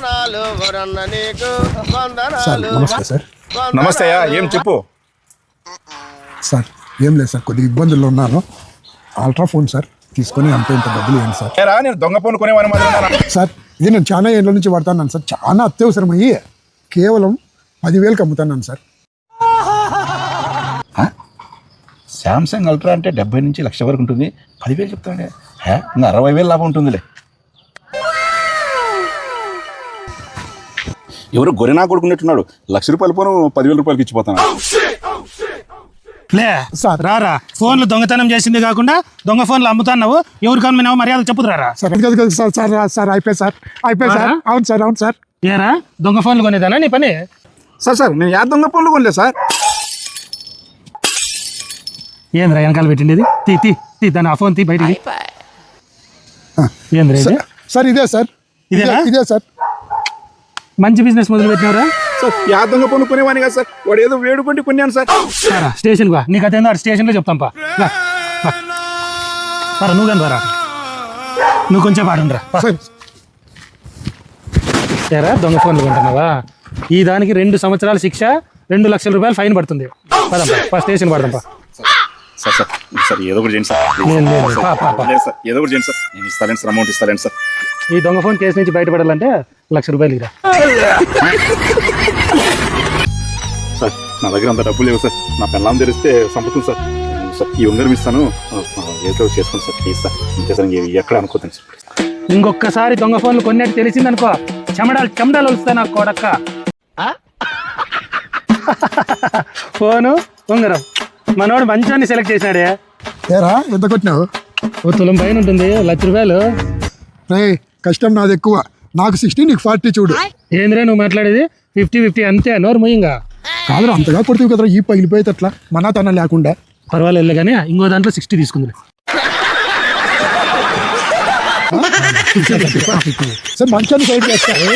Sir నమస్తే sir. నమస్తే అయ్యా, ఏం చెప్పు. సార్ ఏం లేదు సార్, కొద్దిగా ఇబ్బందుల్లో ఉన్నాను. అల్ట్రా ఫోన్ సార్ తీసుకొని అంత ఇంత డబ్బులు ఇవ్వండి సార్. ఏరా, నేను దొంగ ఫోన్ కొనేవాని మాత్రం. సార్ ఇది నేను చాలా ఏళ్ళ నుంచి వాడుతున్నాను సార్, చాలా అత్యవసరం అయ్యి కేవలం 10,000కి అమ్ముతున్నాను సార్. శాంసంగ్ అల్ట్రా అంటే 70 నుంచి 1,00,000 వరకు ఉంటుంది. 10,000 చెప్తాండే, ఇంకా 60,000 లాభం ఉంటుందిలే. ఎవరు గొరినా కొడుకున్నట్టున్నాడు. 1,00,000 రూపాయలు పోను 10,000 రూపాయలకి ఇచ్చిపోతాను. లే సార్ రారా, ఫోన్లు దొంగతనం చేసింది కాకుండా దొంగ ఫోన్లు అమ్ముతున్నావు. ఎవరికి అమ్మినావు మర్యాద చెప్పుదురారా. సార్ సార్ సార్ సార్ అయిపోయి సార్, అయిపోయి సార్. అవును సార్, అవును సార్. ఏరా దొంగ ఫోన్లు కొనేదానా నీ పని? సార్ నేను యా దొంగ ఫోన్లు కొనలేదు సార్. ఏంద్రా వెనకాల పెట్టిండేది? తీ తీ తీ దాని ఆ ఫోన్ తీ బయటికి. ఏంద్రా ఇది? సార్ ఇదే సార్, ఇదేనా? ఇదే సార్. మంచి బిజినెస్ మొదలు పెట్టినవరా సార్. యా దొంగ ఫోన్ కొనేవాని కదా సార్, వాడు ఏదో వేడుకుంటే కొన్నాను సార్. సారా స్టేషన్ గా నీకు అదేందో స్టేషన్లో చెప్తాం పా. నువ్వు కానీ రా, నువ్వు కొంచెం పాడుండ్రా. ఏరా దొంగ ఫోన్లు కొంటున్నావా? ఈ దానికి 2 సంవత్సరాల శిక్ష, 2,00,000 రూపాయలు ఫైన్ పడుతుంది. పదంపా స్టేషన్ పడదాంపా. సార్ సార్ సార్ ఏదో ఒకటి చేయండి సార్. లేదు సార్, ఏదో ఒకటి చేయండి సార్. నేను ఇస్తాను సార్, అమౌంట్ ఇస్తాను సార్. ఈ దొంగ ఫోన్ కేసు నుంచి బయటపడాలంటే 1,00,000 రూపాయలు ఇరా. సార్ నా దగ్గర అంత డబ్బులు లేవు సార్. నా పెళ్ళాం తెరిస్తే సంపుతుంది సార్. సార్ ఈ ఉంగరం ఇస్తాను, ఏదో చేసుకోండి సార్ ప్లీజ్ సార్. అంతే సార్, ఎక్కడ అనుకోతాను సార్. ఇంకొకసారి దొంగ ఫోన్లు కొన్నట్టు తెలిసిందనుకో చెమడాలు వస్తాయి నాకు కొడక్క. ఫోను ఉంగరం మనోడు మంచివాడిని సెలెక్ట్ చేసినాడే. ఏరా ఎంత కొట్టినావు? ఓ తులం పైన ఉంటుంది, 1,00,000 రూపాయలు. రే కష్టం నాది ఎక్కువ, నాకు 60 నీకు 40 చూడు. ఏంద్రా నువ్వు మాట్లాడేది? 50-50 అంతే, నోరు ముయ్యంగా. కాదురా అంతగా కొడుతుంది కదరా, ఈ పగిలిపోయేది అట్లా మన తన లేకుండా. పర్వాలేదు కానీ ఇంకో దాంట్లో 60 తీసుకుంది. సార్ మంచాన్ని సైడ్ చేస్తారు.